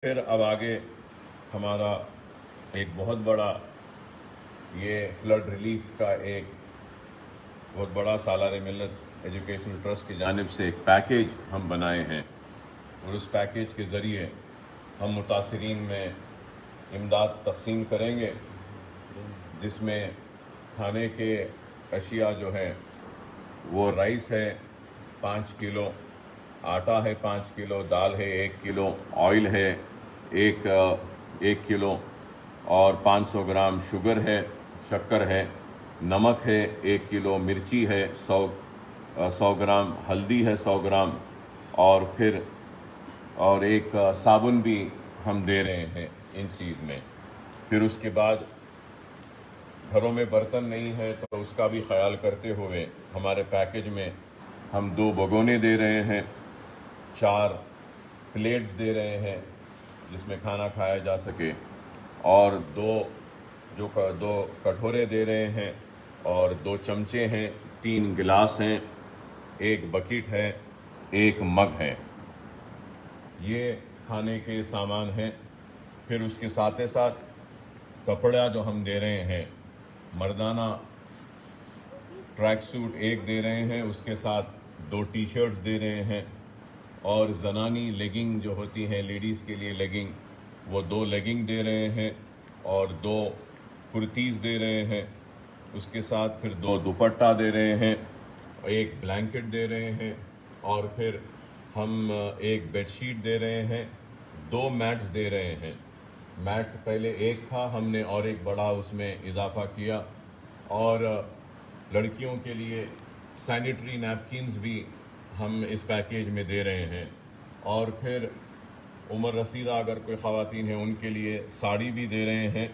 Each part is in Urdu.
پھر اب آگے ہمارا ایک بہت بڑا یہ فلڈ ریلیف کا ایک بہت بڑا سالار ملت ایجوکیشنل ٹرسٹ کی جانب سے ایک پیکیج ہم بنائے ہیں، اور اس پیکیج کے ذریعے ہم متاثرین میں امداد تقسیم کریں گے، جس میں کھانے کے اشیاء جو ہے وہ رائس ہے 5 کلو، آٹا ہے 5 کلو، دال ہے 1 کلو، آئل ہے ایک کلو، اور 500 گرام شکر ہے، نمک ہے 1 کلو، مرچی ہے 100 گرام، ہلدی ہے 100 گرام، اور ایک صابن بھی ہم دے رہے ہیں ان چیز میں۔ پھر اس کے بعد گھروں میں برتن نہیں ہے تو اس کا بھی خیال کرتے ہوئے ہمارے پیکیج میں ہم 2 بگونے دے رہے ہیں، 4 پلیٹس دے رہے ہیں جس میں کھانا کھایا جا سکے، اور 2 کٹورے دے رہے ہیں، اور 2 چمچے ہیں، 3 گلاس ہیں، 1 بکیٹ ہے، 1 مگ ہے۔ یہ کھانے کے سامان ہیں۔ پھر اس کے ساتھ ساتھ کپڑا جو ہم دے رہے ہیں، مردانہ ٹریک سوٹ 1 دے رہے ہیں، اس کے ساتھ 2 ٹی شرٹس دے رہے ہیں، اور زنانی لیگنگ جو ہوتی ہیں لیڈیز کے لیے لیگنگ، وہ 2 لیگنگ دے رہے ہیں، اور 2 کرتیز دے رہے ہیں، اس کے ساتھ پھر 2 دوپٹہ دے رہے ہیں، 1 بلینکٹ دے رہے ہیں، اور پھر ہم 1 بیڈ شیٹ دے رہے ہیں، 2 میٹس دے رہے ہیں۔ میٹ پہلے 1 تھا، ہم نے اور 1 بڑا اس میں اضافہ کیا، اور لڑکیوں کے لیے سینیٹری نیپکنز بھی ہم اس پیکیج میں دے رہے ہیں، اور پھر عمر رسیدہ اگر کوئی خواتین ہیں ان کے لیے ساڑی بھی دے رہے ہیں،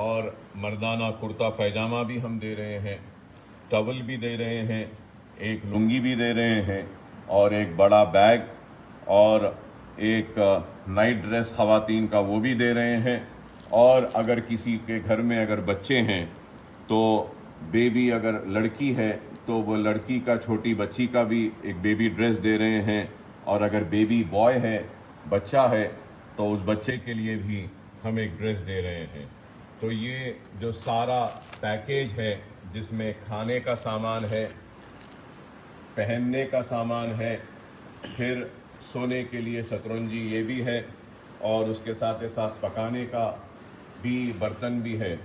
اور مردانہ کرتا پیجامہ بھی ہم دے رہے ہیں، ٹاول بھی دے رہے ہیں، 1 لنگی بھی دے رہے ہیں، اور 1 بڑا بیگ، اور 1 نائٹ ڈریس خواتین کا وہ بھی دے رہے ہیں، اور اگر کسی کے گھر میں اگر بچے ہیں تو بیبی اگر لڑکی ہے تو وہ لڑکی کا چھوٹی بچی کا بھی 1 بیبی ڈریس دے رہے ہیں، اور اگر بیبی بوائے ہے بچہ ہے تو اس بچے کے لیے بھی ہم 1 ڈریس دے رہے ہیں۔ تو یہ جو سارا پیکیج ہے جس میں کھانے کا سامان ہے، پہننے کا سامان ہے، پھر سونے کے لیے شطرنجی یہ بھی ہے، اور اس کے ساتھ پکانے کا بھی برتن بھی ہے،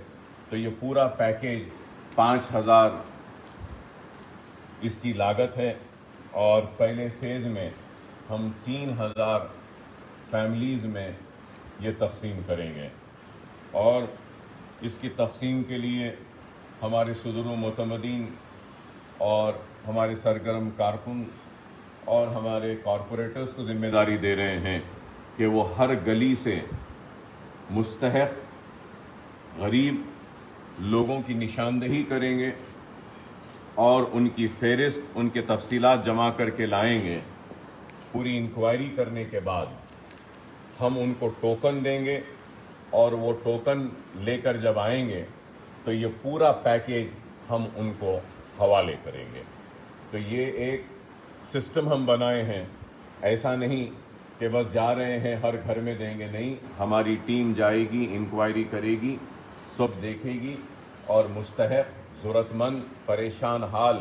تو یہ پورا پیکیج 5000 اس کی لاگت ہے، اور پہلے فیز میں ہم 3000 فیملیز میں یہ تقسیم کریں گے، اور اس کی تقسیم کے لیے ہمارے صدور و معتمدین اور ہمارے سرگرم کارکن اور ہمارے کارپوریٹرز کو ذمہ داری دے رہے ہیں کہ وہ ہر گلی سے مستحق غریب لوگوں کی نشاندہی کریں گے، اور ان کی فہرست، ان کے تفصیلات جمع کر کے لائیں گے۔ پوری انکوائری کرنے کے بعد ہم ان کو ٹوکن دیں گے، اور وہ ٹوکن لے کر جب آئیں گے تو یہ پورا پیکیج ہم ان کو حوالے کریں گے۔ تو یہ ایک سسٹم ہم بنائے ہیں، ایسا نہیں کہ بس جا رہے ہیں ہر گھر میں دیں گے، نہیں، ہماری ٹیم جائے گی، انکوائری کرے گی، سب دیکھے گی، اور مستحق، ضرورت مند، پریشان حال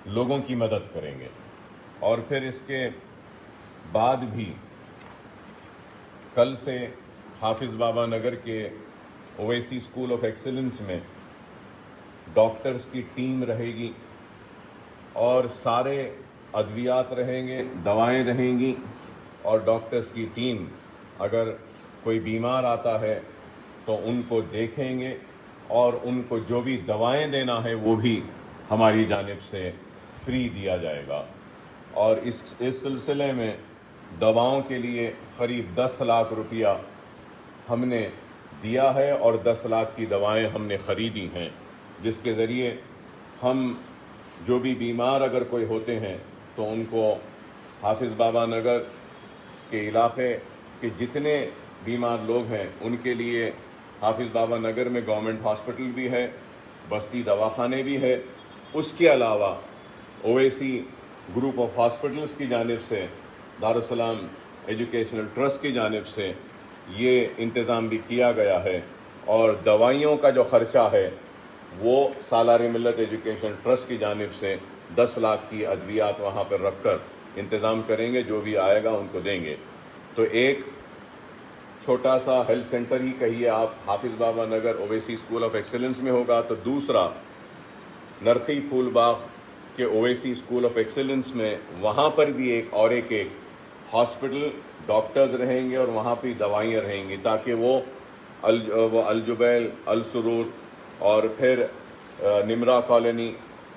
لوگوں کی مدد کریں گے۔ اور پھر اس کے بعد بھی کل سے حافظ بابا نگر کے اویسی اسکول آف ایکسلنس میں ڈاکٹرز کی ٹیم رہے گی، اور سارے ادویات رہیں گے، دوائیں رہیں گی، اور ڈاکٹرز کی ٹیم اگر کوئی بیمار آتا ہے تو ان کو دیکھیں گے، اور ان کو جو بھی دوائیں دینا ہے وہ بھی ہماری جانب سے فری دیا جائے گا۔ اور اس سلسلے میں دواؤں کے لیے قریب 10 لاکھ روپیہ ہم نے دیا ہے، اور 10 لاکھ کی دوائیں ہم نے خریدی ہیں، جس کے ذریعے ہم جو بھی بیمار اگر کوئی ہوتے ہیں تو ان کو حافظ بابا نگر کے علاقے کے جتنے بیمار لوگ ہیں ان کے لیے حافظ بابا نگر میں گورنمنٹ ہاسپٹل بھی ہے، بستی دواخانے بھی ہے، اس کے علاوہ اویسی گروپ آف ہاسپٹلز کی جانب سے دارالسلام ایجوکیشنل ٹرسٹ کی جانب سے یہ انتظام بھی کیا گیا ہے، اور دوائیوں کا جو خرچہ ہے وہ سالار ملت ایجوکیشن ٹرسٹ کی جانب سے 10 لاکھ کی ادویات وہاں پر رکھ کر انتظام کریں گے، جو بھی آئے گا ان کو دیں گے۔ تو ایک چھوٹا سا ہیلتھ سینٹر ہی کہیے آپ حافظ بابا Nagar Owaisi school of excellence میں ہوگا، تو دوسرا نرخی پھول باغ کے اویسی اسکول آف ایکسیلنس میں وہاں پر بھی ایک ہاسپٹل، ڈاکٹرز رہیں گے اور وہاں پہ دوائیاں رہیں گی، تاکہ وہ الجبیل، السرور اور پھر نمرا کالونی،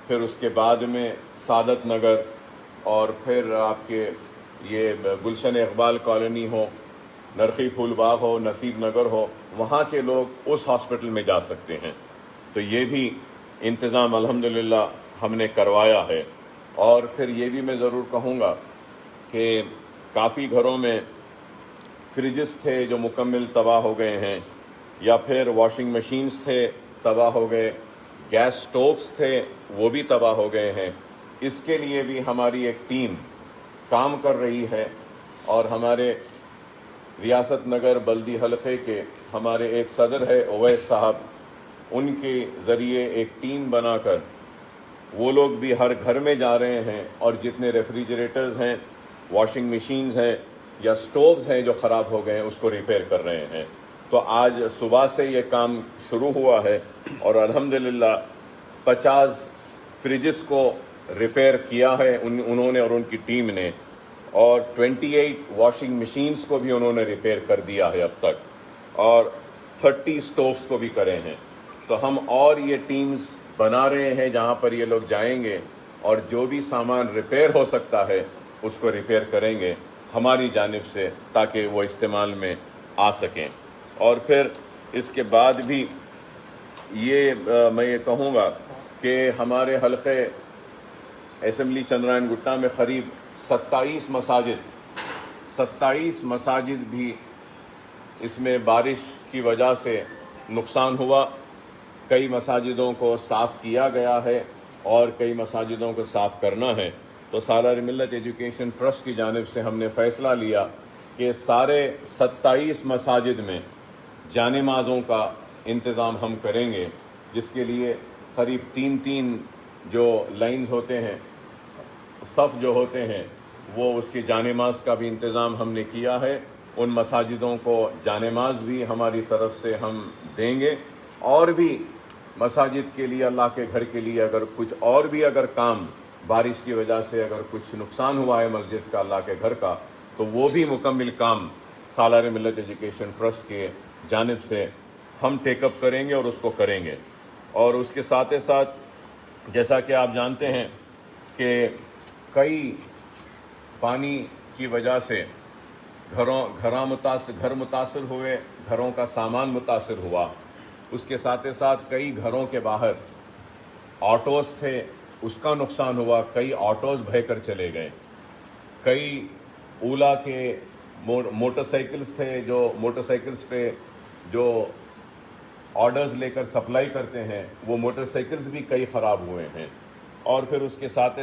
پھر اس کے بعد میں سعادت نگر، اور پھر آپ کے یہ گلشن اقبال کالونی ہو، نرخی پھول باغ ہو، نصیب نگر ہو، وہاں کے لوگ اس ہاسپٹل میں جا سکتے ہیں۔ تو یہ بھی انتظام الحمدللہ ہم نے کروایا ہے۔ اور پھر یہ بھی میں ضرور کہوں گا کہ کافی گھروں میں فریجز تھے جو مکمل تباہ ہو گئے ہیں، یا پھر واشنگ مشینز تھے تباہ ہو گئے، گیس سٹووز تھے وہ بھی تباہ ہو گئے ہیں۔ اس کے لیے بھی ہماری ایک ٹیم کام کر رہی ہے، اور ہمارے ریاست نگر بلدی حلقے کے ہمارے ایک صدر ہے اویس صاحب، ان کے ذریعے ایک ٹیم بنا کر وہ لوگ بھی ہر گھر میں جا رہے ہیں، اور جتنے ریفریجریٹرز ہیں، واشنگ مشینز ہیں یا سٹووز ہیں جو خراب ہو گئے ہیں، اس کو ریپیئر کر رہے ہیں۔ تو آج صبح سے یہ کام شروع ہوا ہے، اور الحمدللہ 50 فریجز کو ریپیئر کیا ہے انہوں نے اور ان کی ٹیم نے، اور 28 واشنگ مشینز کو بھی انہوں نے ریپیئر کر دیا ہے اب تک، اور 30 سٹووز کو بھی کرے ہیں۔ تو ہم اور یہ ٹیمز بنا رہے ہیں جہاں پر یہ لوگ جائیں گے، اور جو بھی سامان ریپیئر ہو سکتا ہے اس کو ریپیئر کریں گے ہماری جانب سے، تاکہ وہ استعمال میں آ سکیں۔ اور پھر اس کے بعد بھی میں یہ کہوں گا کہ ہمارے حلقے اسمبلی چندرائن گٹا میں قریب 27 مساجد بھی اس میں بارش کی وجہ سے نقصان ہوا۔ کئی مساجدوں کو صاف کیا گیا ہے اور کئی مساجدوں کو صاف کرنا ہے۔ تو سالار ملت ایجوکیشن ٹرسٹ کی جانب سے ہم نے فیصلہ لیا کہ سارے 27 مساجد میں جانمازوں کا انتظام ہم کریں گے، جس کے لیے قریب 3 جو لائنز ہوتے ہیں، صف جو ہوتے ہیں، وہ اس کی جانماز کا بھی انتظام ہم نے کیا ہے۔ ان مساجدوں کو جانماز بھی ہماری طرف سے ہم دیں گے، اور بھی مساجد کے لیے، اللہ کے گھر کے لیے اگر کچھ اور بھی اگر کام بارش کی وجہ سے اگر کچھ نقصان ہوا ہے مسجد کا، اللہ کے گھر کا، تو وہ بھی مکمل کام سالار ملت ایجوکیشن ٹرسٹ کے جانب سے ہم ٹیک اپ کریں گے اور اس کو کریں گے۔ اور اس کے ساتھ ساتھ جیسا کہ آپ جانتے ہیں کہ کئی پانی کی وجہ سے گھر متاثر ہوئے، گھروں کا سامان متاثر ہوا۔ اس کے ساتھ کئی گھروں کے باہر آٹوز تھے، اس کا نقصان ہوا، کئی آٹوز بہہ کر چلے گئے۔ کئی اولا کے موٹر سائیکلز تھے، جو موٹر سائیکلز پہ جو آرڈرز لے کر سپلائی کرتے ہیں، وہ موٹر سائیکلز بھی کئی خراب ہوئے ہیں۔ اور پھر اس کے ساتھ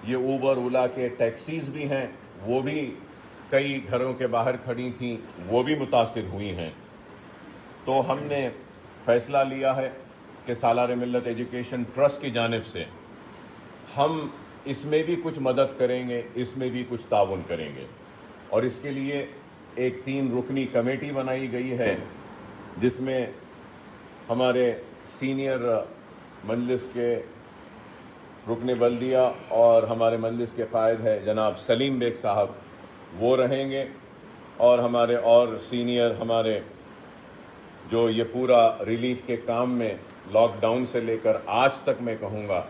یہ اوبر اولا کے ٹیکسیز بھی ہیں، وہ بھی کئی گھروں کے باہر کھڑی تھیں، وہ بھی متاثر ہوئی ہیں۔ تو ہم نے فیصلہ لیا ہے کہ سالار ملت ایجوکیشن ٹرسٹ کی جانب سے ہم اس میں بھی کچھ مدد کریں گے، اس میں بھی کچھ تعاون کریں گے، اور اس کے لیے ایک 3 رکنی کمیٹی بنائی گئی ہے، جس میں ہمارے سینئر مجلس کے رکن بلدیہ اور ہمارے مجلس کے قائد ہے جناب سلیم بیگ صاحب، وہ رہیں گے، اور ہمارے اور سینئر ہمارے جو یہ پورا ریلیف کے کام میں لاک ڈاؤن سے لے کر آج تک میں کہوں گا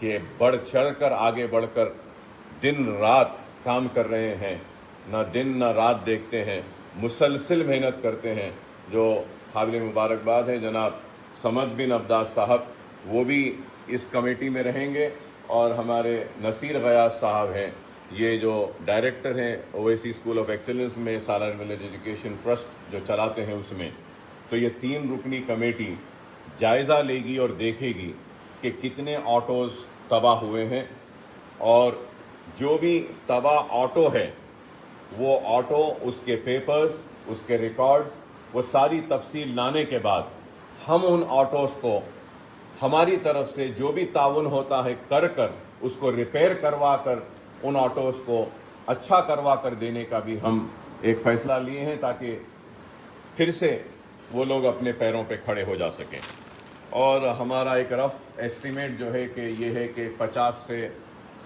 کہ بڑھ چڑھ کر آگے بڑھ کر دن رات کام کر رہے ہیں، نہ دن نہ رات دیکھتے ہیں، مسلسل محنت کرتے ہیں، جو قابل مبارکباد ہے جناب صمد بن عباس صاحب، وہ بھی اس کمیٹی میں رہیں گے، اور ہمارے نصیر غیاث صاحب ہیں، یہ جو ڈائریکٹر ہیں اویسی اسکول آف ایکسیلنس میں، سالار ملت ایجوکیشن ٹرسٹ جو چلاتے ہیں اس میں۔ تو یہ 3 رکنی کمیٹی جائزہ لے گی اور دیکھے گی کہ کتنے آٹوز تباہ ہوئے ہیں، اور جو بھی تباہ آٹو ہے وہ آٹو، اس کے پیپرز، اس کے ریکارڈز، وہ ساری تفصیل لانے کے بعد ہم ان آٹوز کو ہماری طرف سے جو بھی تعاون ہوتا ہے کر اس کو ریپیئر کروا کر ان آٹوز کو اچھا کروا کر دینے کا بھی ہم ایک فیصلہ لیے ہیں، تاکہ پھر سے وہ لوگ اپنے پیروں پہ کھڑے ہو جا سکیں۔ اور ہمارا ایک رف ایسٹیمیٹ جو ہے کہ یہ ہے کہ 50 سے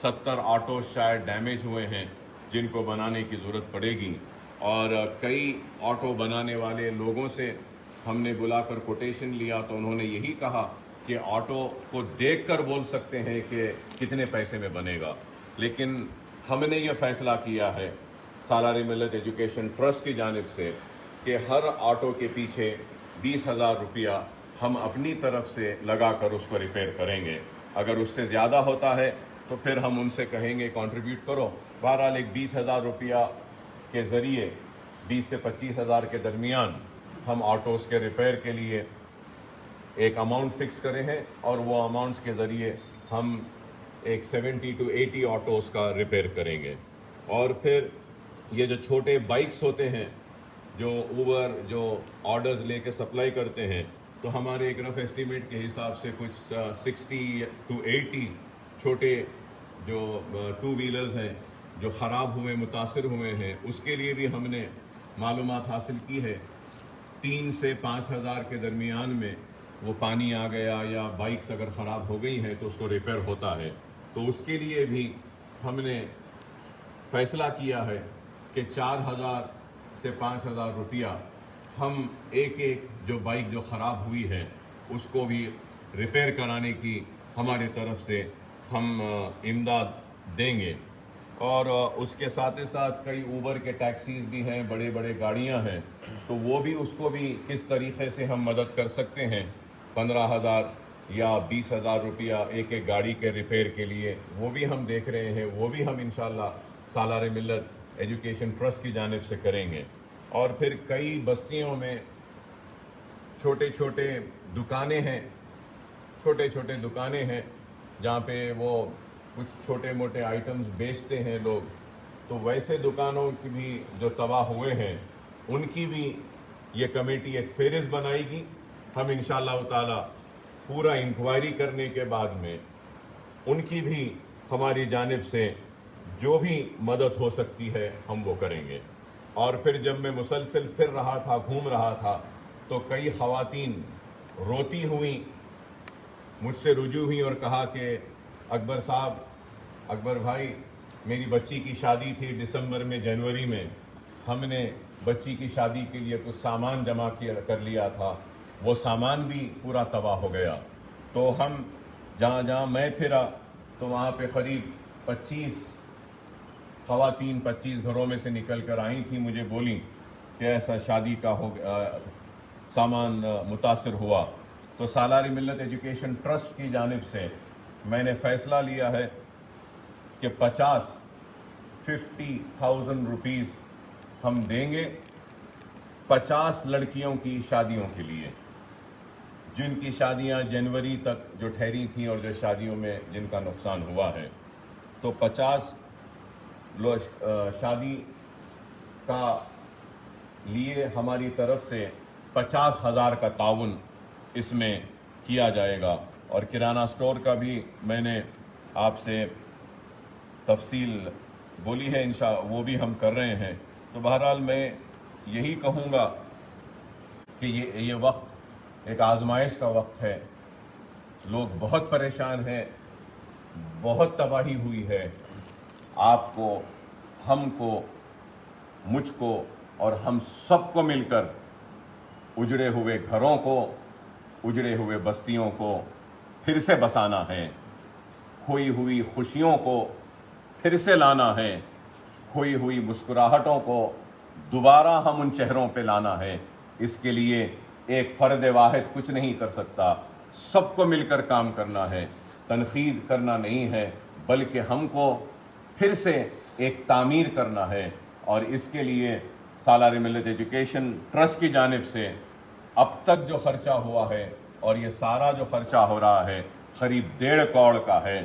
70 آٹوز شاید ڈیمیج ہوئے ہیں جن کو بنانے کی ضرورت پڑے گی، اور کئی آٹو بنانے والے لوگوں سے ہم نے بلا کر کوٹیشن لیا تو انہوں نے یہی کہا کہ آٹو کو دیکھ کر بول سکتے ہیں کہ کتنے پیسے میں بنے گا، لیکن ہم نے یہ فیصلہ کیا ہے سالار ملت ایجوکیشن ٹرسٹ کی جانب سے کہ ہر آٹو کے پیچھے 20,000 روپیہ ہم اپنی طرف سے لگا کر اس کو ریپیئر کریں گے۔ اگر اس سے زیادہ ہوتا ہے تو پھر ہم ان سے کہیں گے کنٹریبیوٹ کرو۔ بہرحال ایک 20,000 روپیہ کے ذریعے 20 سے 25,000 کے درمیان ہم آٹوز کے ریپیئر کے لیے ایک اماؤنٹ فکس کرے ہیں، اور وہ اماؤنٹس کے ذریعے ہم ایک 70 to 80 آٹوز کا ریپیئر کریں گے۔ اور پھر یہ جو چھوٹے بائکس ہوتے ہیں جو اوبر جو آرڈرز لے کے سپلائی کرتے ہیں، تو ہمارے ایک رف ایسٹیمیٹ کے حساب سے کچھ 60 to 80 چھوٹے جو 2 ویلرز ہیں جو خراب ہوئے، متاثر ہوئے ہیں، اس کے لیے بھی ہم نے معلومات حاصل کی ہے۔ 3 سے 5,000 کے درمیان میں وہ پانی آ گیا یا بائکس اگر خراب ہو گئی ہیں تو اس کو ریپیئر ہوتا ہے، تو اس کے لیے بھی ہم نے فیصلہ کیا ہے کہ 4,000 سے 5,000 روپیہ ہم ایک جو بائک جو خراب ہوئی ہے اس کو بھی ریپیئر کرانے کی ہماری طرف سے ہم امداد دیں گے۔ اور اس کے ساتھ ساتھ کئی اوبر کے ٹیکسیز بھی ہیں، بڑے بڑے گاڑیاں ہیں، تو وہ بھی اس کو بھی کس طریقے سے ہم مدد کر سکتے ہیں، 15,000 یا 20,000 روپیہ ایک گاڑی کے ریپیئر کے لیے، وہ بھی ہم دیکھ رہے ہیں، وہ بھی ہم انشاءاللہ سالار ملت ایجوکیشن ٹرسٹ کی جانب سے کریں گے۔ اور پھر کئی بستیوں میں چھوٹے چھوٹے دکانیں ہیں جہاں پہ وہ کچھ چھوٹے موٹے آئٹمز بیچتے ہیں لوگ، تو ویسے دکانوں کی بھی جو تباہ ہوئے ہیں ان کی بھی یہ کمیٹی ایک فہرست بنائے گی۔ ہم انشاءاللہ تعالی پورا انکوائری کرنے کے بعد میں ان کی بھی ہماری جانب سے جو بھی مدد ہو سکتی ہے ہم وہ کریں گے۔ اور پھر جب میں مسلسل پھر رہا تھا، گھوم رہا تھا، تو کئی خواتین روتی ہوئیں مجھ سے رجوع ہوئیں اور کہا کہ اکبر صاحب، اکبر بھائی، میری بچی کی شادی تھی دسمبر میں، جنوری میں ہم نے بچی کی شادی کے لیے کچھ سامان جمع کر لیا تھا، وہ سامان بھی پورا تباہ ہو گیا۔ تو ہم جہاں میں پھرا تو وہاں پہ قریب 25 خواتین 25 گھروں میں سے نکل کر آئی تھیں، مجھے بولیں کہ ایسا شادی کا سامان متاثر ہوا۔ تو سالار ملت ایجوکیشن ٹرسٹ کی جانب سے میں نے فیصلہ لیا ہے کہ 50,000 روپیز ہم دیں گے 50 لڑکیوں کی شادیوں کے لیے، جن کی شادیاں جنوری تک جو ٹھہری تھیں اور جو شادیوں میں جن کا نقصان ہوا ہے، تو 50 شادی کا لیے ہماری طرف سے 50,000 کا تعاون اس میں کیا جائے گا۔ اور کرانہ سٹور کا بھی میں نے آپ سے تفصیل بولی ہے، وہ بھی ہم کر رہے ہیں۔ تو بہرحال میں یہی کہوں گا کہ یہ وقت ایک آزمائش کا وقت ہے، لوگ بہت پریشان ہیں، بہت تباہی ہوئی ہے۔ آپ کو، ہم کو، مجھ کو اور ہم سب کو مل کر اجڑے ہوئے گھروں کو، اجڑے ہوئے بستیوں کو پھر سے بسانا ہے، کھوئی ہوئی خوشیوں کو پھر سے لانا ہے، کھوئی ہوئی مسکراہٹوں کو دوبارہ ہم ان چہروں پہ لانا ہے۔ اس کے لیے ایک فرد واحد کچھ نہیں کر سکتا، سب کو مل کر کام کرنا ہے، تنقید کرنا نہیں ہے، بلکہ ہم کو پھر سے ایک تعمیر کرنا ہے۔ اور اس کے لیے سالار ملت ایجوکیشن ٹرسٹ کی جانب سے اب تک جو خرچہ ہوا ہے، اور یہ سارا جو خرچہ ہو رہا ہے قریب 1.5 کروڑ کا ہے،